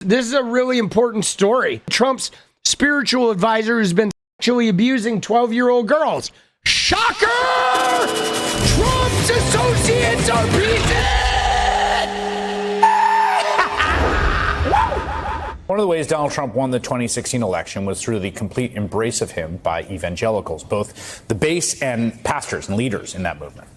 This is a really important story. Trump's spiritual advisor has been sexually abusing 12-year-old girls. Shocker! Trump's associates are beaten! One of the ways Donald Trump won the 2016 election was through the complete embrace of him by evangelicals, both the base and pastors and leaders in that movement.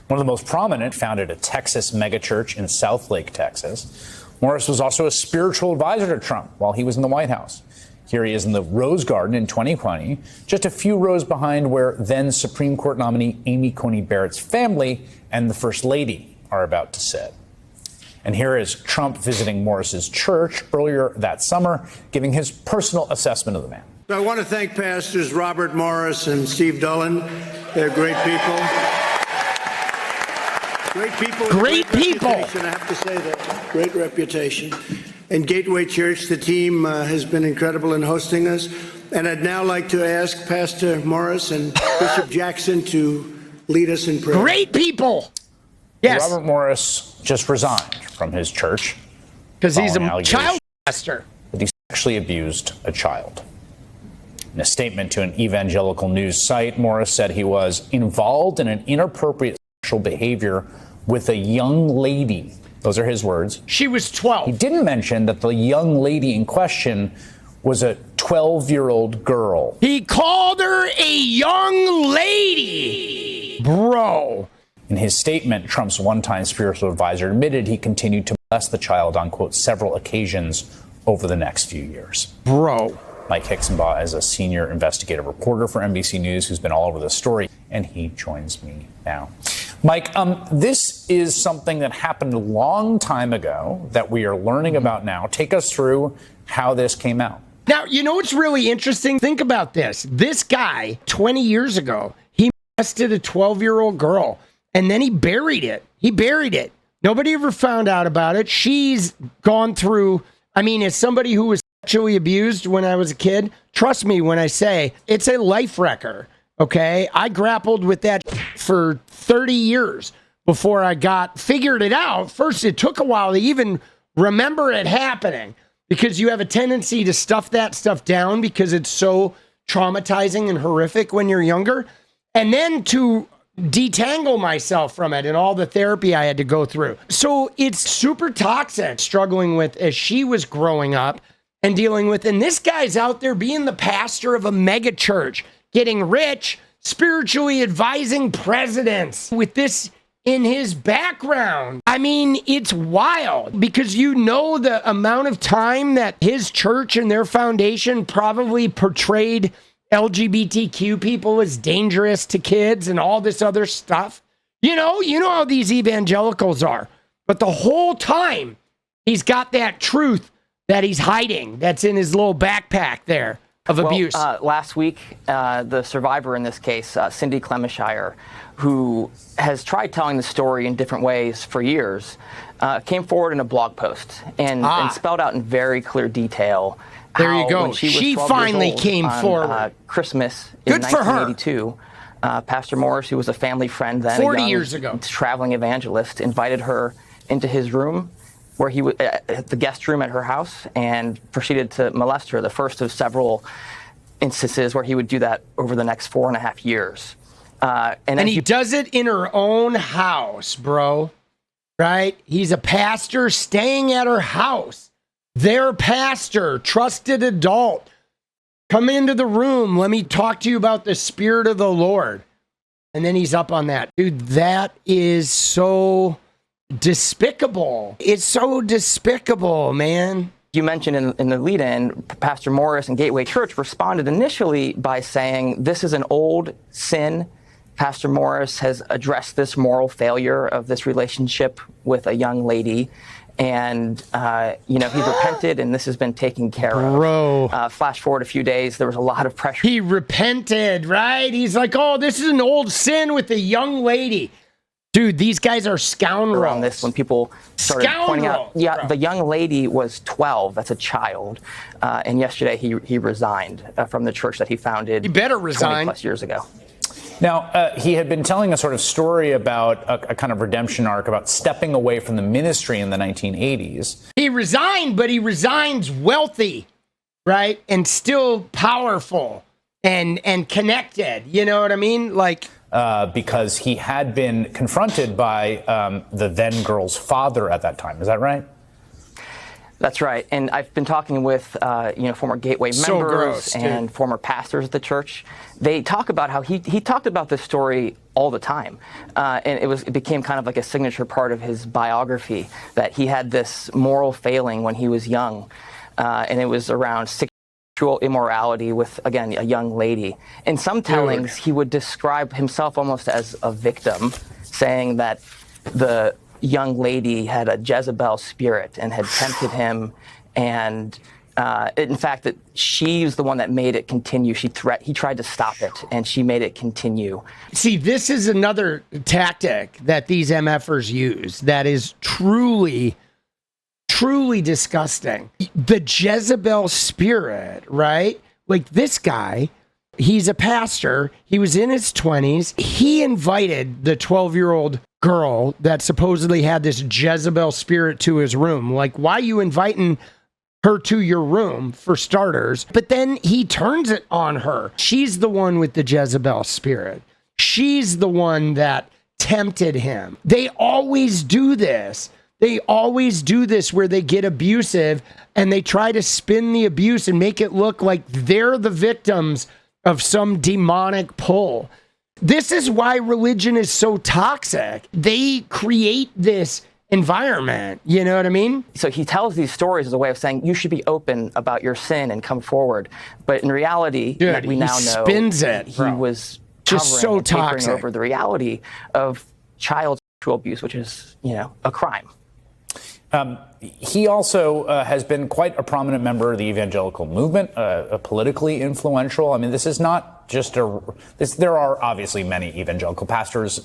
One of the most prominent founded a Texas megachurch in Southlake, Texas. Morris was also a spiritual advisor to Trump while he was in the White House. Here he is in the Rose Garden in 2020, just a few rows behind where then Supreme Court nominee Amy Coney Barrett's family and the First Lady are about to sit. And here is Trump visiting Morris's church earlier that summer, giving his personal assessment of the man. I want to thank Pastors Robert Morris and Steve Dullen. They're great people. Great people. Great people. I have to say that. Great reputation. And Gateway Church, the team has been incredible in hosting us. And I'd now like to ask Pastor Morris and Bishop Jackson to lead us in prayer. Great people. Yes. Robert Morris just resigned from his church because he's a child pastor. That he sexually abused a child. In a statement to an evangelical news site, Morris said he was involved in an inappropriate sexual behavior with a young lady. Those are his words. She was 12. He didn't mention that the young lady in question was a 12-year-old girl. He called her a young lady. Bro. In his statement, Trump's one-time spiritual advisor admitted he continued to molest the child on, quote, several occasions over the next few years. Bro. Mike Hixenbaugh is a senior investigative reporter for NBC News who's been all over this story, and he joins me now. Mike, this is something that happened a long time ago that we are learning about now. Take us through how this came out. Now, you know what's really interesting? Think about this. This guy, 20 years ago, he molested a 12-year-old girl. And then he buried it. He buried it. Nobody ever found out about it. She's gone through, I mean, as somebody who was sexually abused when I was a kid, trust me when I say it's a life wrecker, okay? I grappled with that for 30 years before I figured it out. First, it took a while to even remember it happening because you have a tendency to stuff that stuff down because it's so traumatizing and horrific when you're younger. And then to detangle myself from it and all the therapy I had to go through. So it's super toxic struggling with as she was growing up and dealing with. And this guy's out there being the pastor of a mega church, getting rich, spiritually advising presidents with this in his background. I mean, it's wild because you know the amount of time that his church and their foundation probably portrayed LGBTQ people as dangerous to kids and all this other stuff. You know how these evangelicals are. But the whole time, he's got that truth that he's hiding that's in his little backpack there of abuse. Last week, the survivor in this case, Cindy Clemishire, who has tried telling the story in different ways for years, came forward in a blog post and spelled out in very clear detail. There you go. She finally came forward. Christmas in 1982. Pastor Morris, who was a family friend then, 40 years ago, traveling evangelist, invited her into his room, where he was at the guest room at her house, and proceeded to molest her. The first of several instances where he would do that over the next 4.5 years. And he does it in her own house, bro. Right? He's a pastor staying at her house. Their pastor, trusted adult, come into the room. Let me talk to you about the Spirit of the Lord. And then he's up on that. Dude, that is so despicable. It's so despicable, man. You mentioned in the lead-in, Pastor Morris and Gateway Church responded initially by saying, this is an old sin. Pastor Morris has addressed this moral failure of this relationship with a young lady. And, he repented, and this has been taken care of. Bro. Flash forward a few days, there was a lot of pressure. He repented, right? He's like, oh, this is an old sin with a young lady. Dude, these guys are scoundrels. On this, when people started pointing out, the young lady was 12. That's a child. And yesterday he resigned from the church that he founded. He better resign. 20 plus years ago. Now, he had been telling a sort of story about a kind of redemption arc, about stepping away from the ministry in the 1980s. He resigned, but he resigns wealthy, right? And still powerful and connected. You know what I mean? Like, because he had been confronted by the then girl's father at that time. Is that right? That's right. And I've been talking with, former Gateway members and former pastors at the church. They talk about how he talked about this story all the time. And it became kind of like a signature part of his biography, that he had this moral failing when he was young. And it was around sexual immorality with, again, a young lady. In some tellings, he would describe himself almost as a victim, saying that the young lady had a Jezebel spirit and had tempted him, and in fact that she was the one that made it continue. He tried to stop it, and she made it continue. See, this is another tactic that these MFers use that is truly disgusting. The Jezebel spirit, right? Like, this guy, he's a pastor. He was in his 20s. He invited the 12-year-old girl that supposedly had this Jezebel spirit to his room. Like, why are you inviting her to your room, for starters? But then he turns it on her. She's the one with the Jezebel spirit. She's the one that tempted him. They always do this. They always do this where they get abusive and they try to spin the abuse and make it look like they're the victims of some demonic pull. This is why religion is so toxic. They create this environment. You know what I mean? So he tells these stories as a way of saying you should be open about your sin and come forward. But in reality, dude, we now know spins it, he was just so toxic over the reality of child sexual abuse, which is, a crime. He also has been quite a prominent member of the evangelical movement, politically influential. I mean, this is not just there are obviously many evangelical pastors,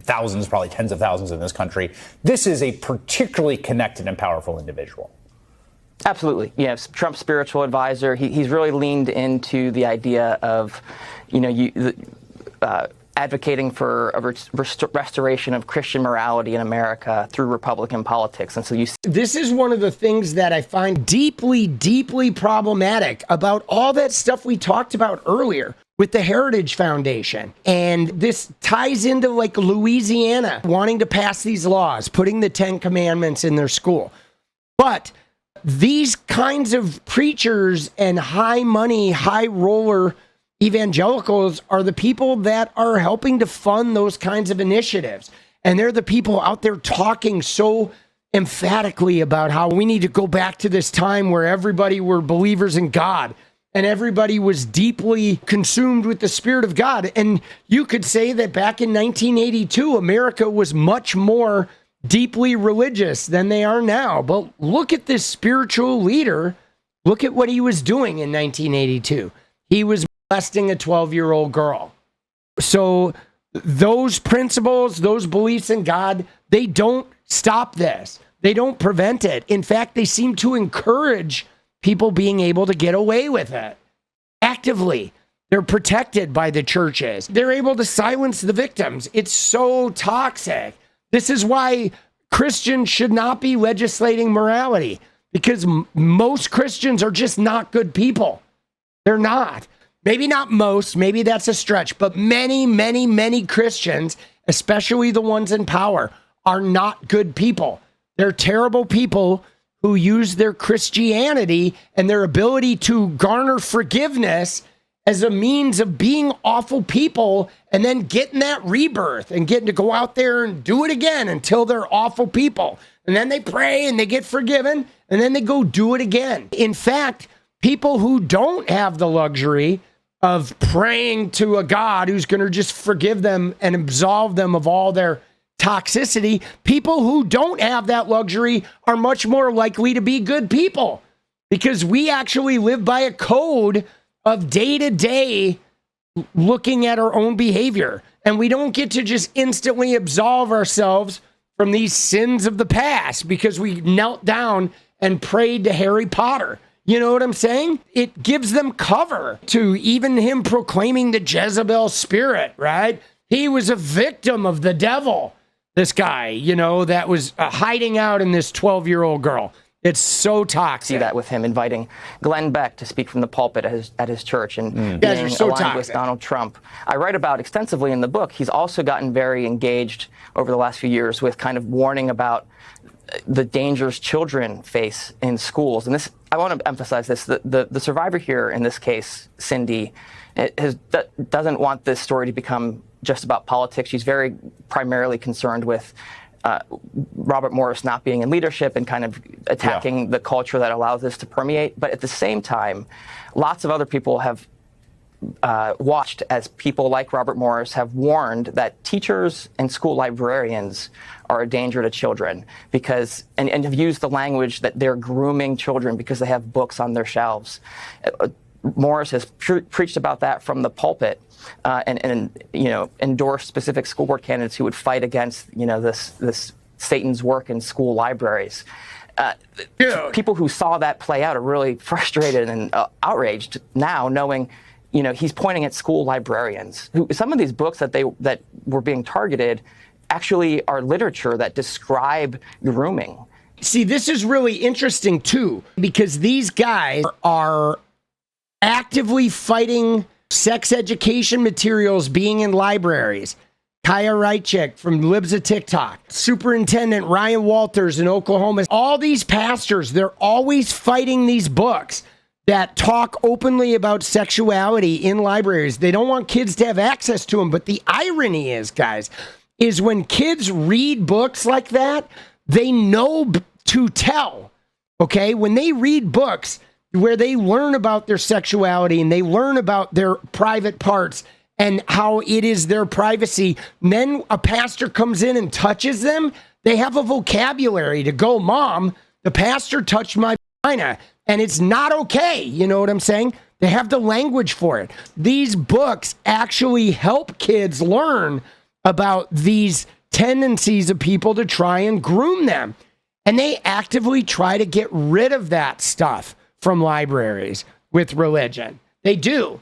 thousands, probably tens of thousands in this country. This is a particularly connected and powerful individual. Absolutely. Yes. Trump's spiritual advisor. He's really leaned into the idea of, advocating for a restoration of Christian morality in America through Republican politics. And so this is one of the things that I find deeply, deeply problematic about all that stuff we talked about earlier with the Heritage Foundation. And this ties into like Louisiana wanting to pass these laws, putting the 10 Commandments in their school. But these kinds of preachers and high money, high roller evangelicals are the people that are helping to fund those kinds of initiatives. And they're the people out there talking so emphatically about how we need to go back to this time where everybody were believers in God and everybody was deeply consumed with the Spirit of God. And you could say that back in 1982, America was much more deeply religious than they are now. But look at this spiritual leader. Look at what he was doing in 1982. He was molesting a 12-year-old girl. So those principles, those beliefs in God, they don't stop this. They don't prevent it. In fact, they seem to encourage people being able to get away with it actively. They're protected by the churches. They're able to silence the victims. It's so toxic. This is why Christians should not be legislating morality, because most Christians are just not good people. They're not. Maybe not most, maybe that's a stretch, but many, many, many Christians, especially the ones in power, are not good people. They're terrible people who use their Christianity and their ability to garner forgiveness as a means of being awful people and then getting that rebirth and getting to go out there and do it again until they're awful people. And then they pray and they get forgiven and then they go do it again. In fact, people who don't have the luxury of praying to a God who's going to just forgive them and absolve them of all their toxicity, people who don't have that luxury are much more likely to be good people, because we actually live by a code of day-to-day looking at our own behavior. And we don't get to just instantly absolve ourselves from these sins of the past because we knelt down and prayed to Harry Potter. You know what I'm saying? It gives them cover to even him proclaiming the Jezebel spirit, right? He was a victim of the devil, this guy, you know, that was hiding out in this 12-year-old girl. It's so toxic. See that with him inviting Glenn Beck to speak from the pulpit at his church and being so aligned toxic with Donald Trump. I write about extensively in the book. He's also gotten very engaged over the last few years with kind of warning about the dangers children face in schools. And this, I want to emphasize this, the survivor here in this case, Cindy, doesn't want this story to become just about politics. She's very primarily concerned with Robert Morris not being in leadership and kind of attacking the culture that allows this to permeate. But at the same time, lots of other people have watched as people like Robert Morris have warned that teachers and school librarians are a danger to children because, and have used the language that they're grooming children because they have books on their shelves. Morris has preached about that from the pulpit. And you know, endorse specific school board candidates who would fight against, you know, this Satan's work in school libraries. People who saw that play out are really frustrated and outraged now, knowing, you know, he's pointing at school librarians. Some of these books that were being targeted actually are literature that describe grooming. See, this is really interesting too, because these guys are actively fighting sex education materials being in libraries. Kaya Reichik from Libs of TikTok, Superintendent Ryan Walters in Oklahoma. All these pastors, they're always fighting these books that talk openly about sexuality in libraries. They don't want kids to have access to them. But the irony is, guys, is when kids read books like that, they know to tell, okay? When they read books where they learn about their sexuality and they learn about their private parts and how it is their privacy, and then a pastor comes in and touches them, they have a vocabulary to go, Mom, the pastor touched my vagina, and it's not okay. You know what I'm saying? They have the language for it. These books actually help kids learn about these tendencies of people to try and groom them. And they actively try to get rid of that stuff from libraries with religion. They do.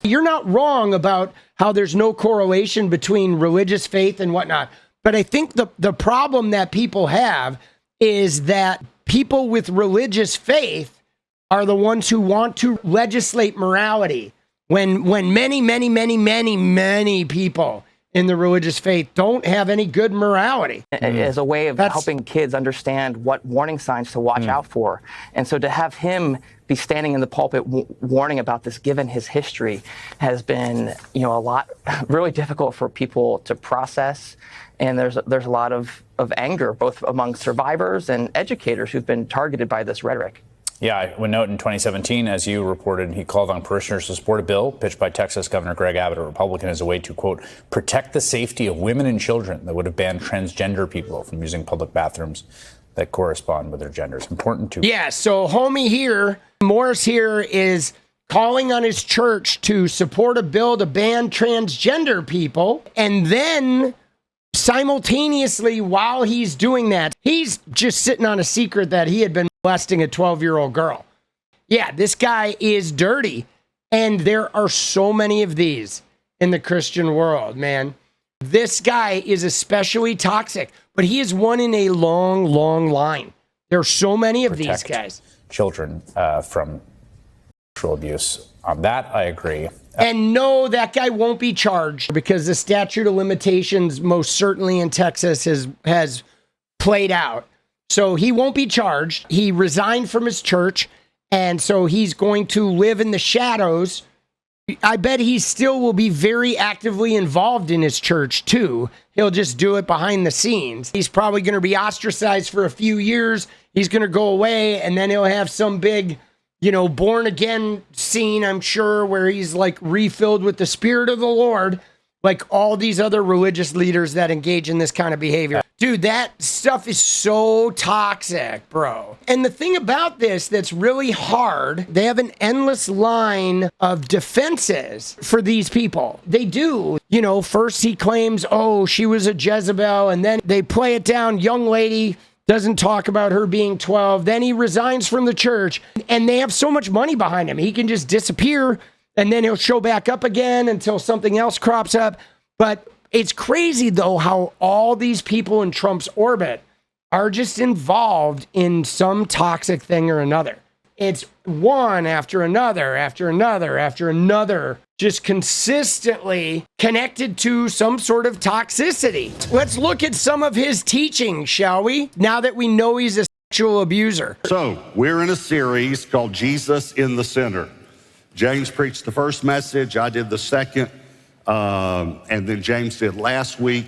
You're not wrong about how there's no correlation between religious faith and whatnot. But I think the problem that people have is that people with religious faith are the ones who want to legislate morality when many people in the religious faith don't have any good morality. As a way of helping kids understand what warning signs to watch out for. And so to have him be standing in the pulpit warning about this, given his history, has been, you know, a lot, really difficult for people to process. And there's a lot of anger, both among survivors and educators who've been targeted by this rhetoric. Yeah, I would note in 2017, as you reported, he called on parishioners to support a bill pitched by Texas Governor Greg Abbott, a Republican, as a way to, quote, protect the safety of women and children that would have banned transgender people from using public bathrooms that correspond with their genders. Important to... Yeah, so homie here, Morris here, is calling on his church to support a bill to ban transgender people, and then simultaneously, while he's doing that, he's just sitting on a secret that he had been molesting a 12-year-old girl. Yeah, this guy is dirty. And there are so many of these in the Christian world, man. This guy is especially toxic, but he is one in a long, long line. There are so many of these guys. Children from sexual abuse. On that, I agree. And no, that guy won't be charged because the statute of limitations most certainly in Texas has played out. So he won't be charged. He resigned from his church, and so he's going to live in the shadows. I bet he still will be very actively involved in his church, too. He'll just do it behind the scenes. He's probably going to be ostracized for a few years. He's going to go away, and then he'll have some big, you know, born again scene, I'm sure, where he's like refilled with the Spirit of the Lord, like all these other religious leaders that engage in this kind of behavior. Dude, that stuff is so toxic, bro. And the thing about this that's really hard, they have an endless line of defenses for these people. They do. You know, first he claims, oh, she was a Jezebel, and then they play it down, young lady, doesn't talk about her being 12. Then he resigns from the church, and they have so much money behind him. He can just disappear, and then he'll show back up again until something else crops up. But it's crazy, though, how all these people in Trump's orbit are just involved in some toxic thing or another. It's one after another, after another, after another, just consistently connected to some sort of toxicity. Let's look at some of his teaching, shall we? Now that we know he's a sexual abuser. So, we're in a series called Jesus in the Center. James preached the first message, I did the second, and then James did last week.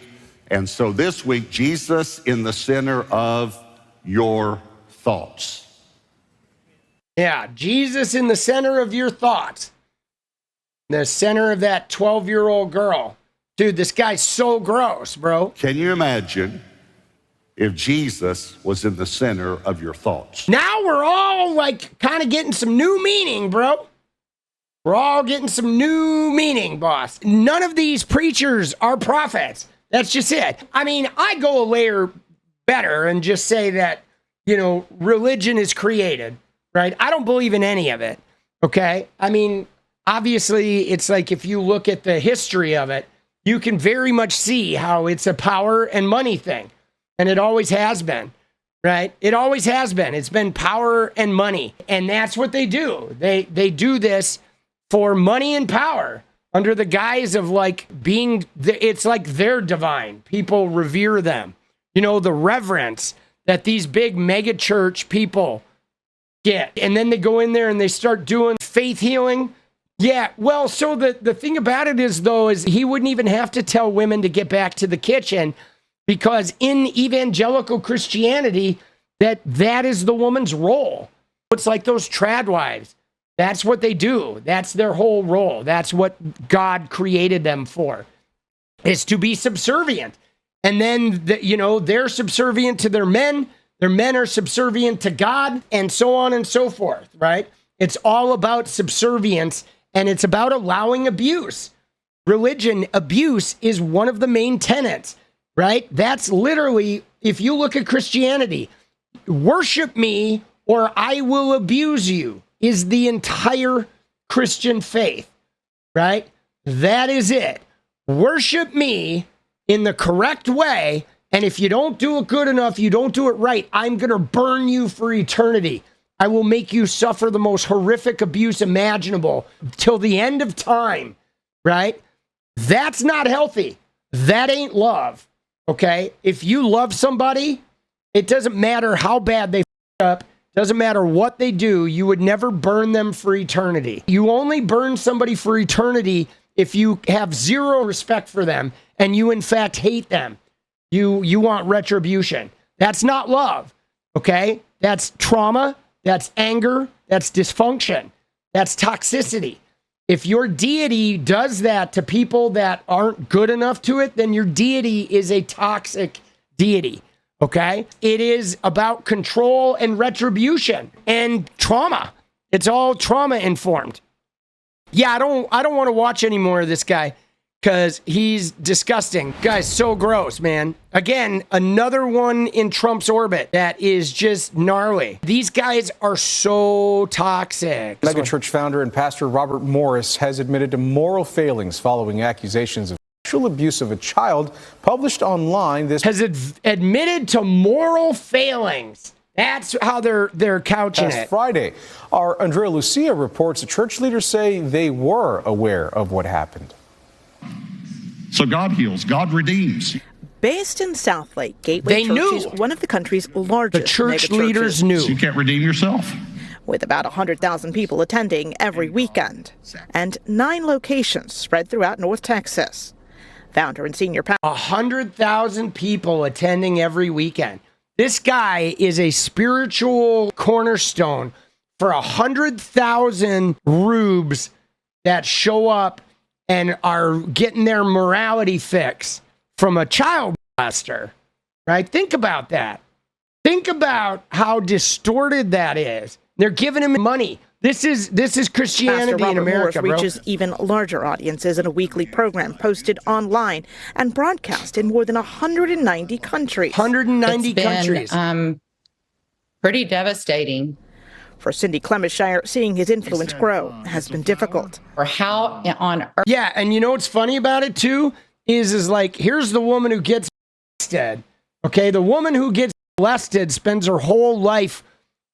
And so this week, Jesus in the center of your thoughts. Yeah, Jesus in the center of your thoughts. The center of that 12-year-old girl. Dude, this guy's so gross, bro. Can you imagine if Jesus was in the center of your thoughts? Now we're all like kind of getting some new meaning, bro. We're all getting some new meaning, boss. None of these preachers are prophets. That's just it. I mean, I go a layer better and just say that, religion is created, right? I don't believe in any of it, okay? I mean, obviously, it's like if you look at the history of it, you can very much see how it's a power and money thing. And it always has been, right? It always has been. It's been power and money. And that's what they do. They do this for money and power under the guise of it's like they're divine. People revere them. The reverence that these big mega church people get. And then they go in there and they start doing faith healing. Yeah, well, so the thing about it is, though, is he wouldn't even have to tell women to get back to the kitchen, because in evangelical Christianity, that is the woman's role. It's like those trad wives. That's what they do. That's their whole role. That's what God created them for, is to be subservient. And then, they're subservient to their men. Their men are subservient to God, and so on and so forth, right? It's all about subservience, and it's about allowing abuse. Religion abuse is one of the main tenets, right? That's literally, if you look at Christianity, worship me or I will abuse you is the entire Christian faith, right? That is it. Worship me in the correct way, and if you don't do it good enough, you don't do it right, I'm going to burn you for eternity. I will make you suffer the most horrific abuse imaginable till the end of time, right? That's not healthy. That ain't love, okay? If you love somebody, it doesn't matter how bad they f*** up, doesn't matter what they do, you would never burn them for eternity. You only burn somebody for eternity if you have zero respect for them and you, in fact, hate them. You want retribution. That's not love, okay? That's trauma. That's anger. That's dysfunction. That's toxicity. If your deity does that to people that aren't good enough to it, then your deity is a toxic deity. Okay? It is about control and retribution and trauma. It's all trauma informed. Yeah, I don't want to watch any more of this guy because he's disgusting. Guy's so gross, man. Again, another one in Trump's orbit that is just gnarly. These guys are so toxic. Megachurch founder and pastor Robert Morris has admitted to moral failings following accusations of sexual abuse of a child published online. This has admitted to moral failings. That's how they're couching it. Friday, our Andrea Lucia reports that church leaders say they were aware of what happened. So God heals, God redeems. Based in Southlake, Gateway Church is one of the country's largest The church leaders knew. So you can't redeem yourself. With about 100,000 people attending every weekend and 9 locations spread throughout North Texas. Founder and senior pastor. 100,000 people attending every weekend. This guy is a spiritual cornerstone for 100,000 rubes that show up and are getting their morality fix from a child molester, right? Think about that. Think about how distorted that is. They're giving him money. This is Christianity Pastor Robert in America, Morris bro. reaches even larger audiences in a weekly program posted online and broadcast in more than 190 countries. 190 It's been, countries. Pretty devastating. For Cindy Clemishire, seeing his influence grow has been difficult. Or how on earth? Yeah, and you know what's funny about it too is like, here's the woman who gets molested. Okay, the woman who gets molested spends her whole life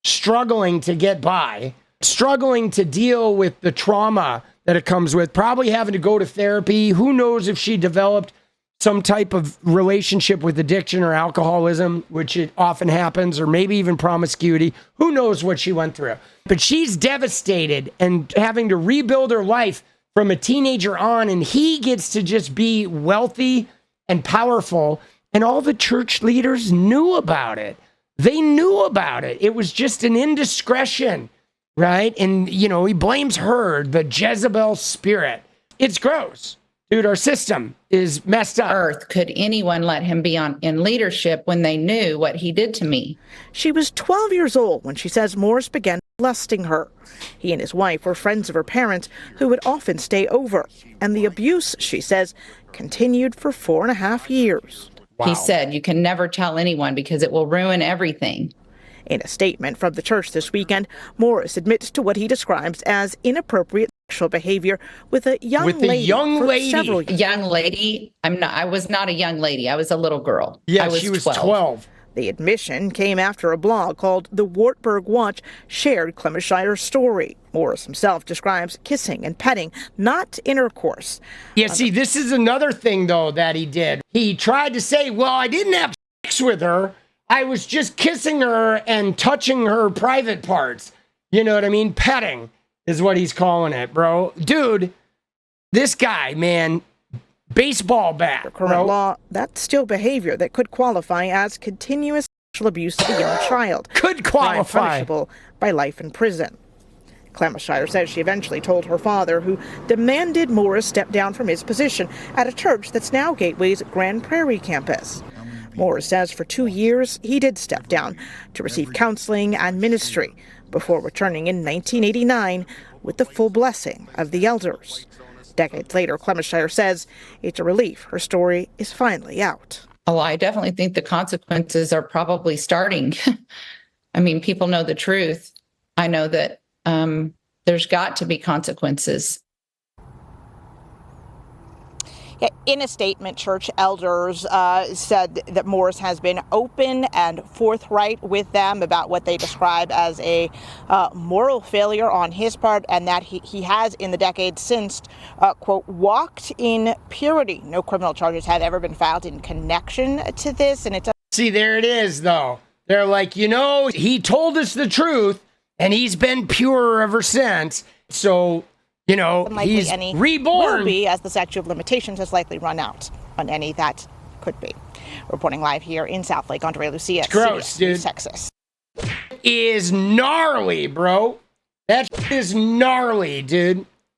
struggling to get by, struggling to deal with the trauma that it comes with, probably having to go to therapy. Who knows if she developed some type of relationship with addiction or alcoholism, which it often happens, or maybe even promiscuity. Who knows what she went through? But she's devastated and having to rebuild her life from a teenager on, and he gets to just be wealthy and powerful, and all the church leaders knew about it. They knew about it. It was just an indiscretion, right? And, you know, he blames her, the Jezebel spirit. It's gross. Dude, our system is messed up. Earth could anyone let him be in leadership when they knew what he did to me? She was 12 years old when she says Morris began molesting her. He and his wife were friends of her parents who would often stay over. And the abuse, she says, continued for 4.5 years. Wow. He said, you can never tell anyone because it will ruin everything. In a statement from the church this weekend, Morris admits to what he describes as inappropriate sexual behavior with a young lady. Several years. Young lady? I was not a young lady. I was a little girl. Yeah, I was she was 12. The admission came after a blog called The Wartburg Watch shared Clemishire's story. Morris himself describes kissing and petting, not intercourse. Yeah, see, this is another thing, though, that he did. He tried to say, well, I didn't have sex with her. I was just kissing her and touching her private parts. You know what I mean? Petting is what he's calling it, bro. Dude, this guy, man, baseball bat, Current bro. law, that's still behavior that could qualify as continuous sexual abuse of a young child. Could qualify. Punishable by life in prison. Clemishire says she eventually told her father, who demanded Morris step down from his position at a church that's now Gateway's Grand Prairie campus. Morris says for 2 years he did step down to receive counseling and ministry before returning in 1989 with the full blessing of the elders. Decades later, Clemishire says it's a relief her story is finally out. Oh, I definitely think the consequences are probably starting. I mean, people know the truth. I know that there's got to be consequences. In a statement, church elders said that Morris has been open and forthright with them about what they describe as a moral failure on his part, and that he has, in the decades since, quote, walked in purity. No criminal charges have ever been filed in connection to this. And it's See, there it is, though. They're like, you know, he told us the truth, and he's been pure ever since. So, you know, he's reborn. Will be, as the statute of limitations has likely run out on any that could be. Reporting live here in South Lake, Andrea Lucia, It's gross, CBS dude. News, Texas. Is gnarly, bro. That is gnarly, dude.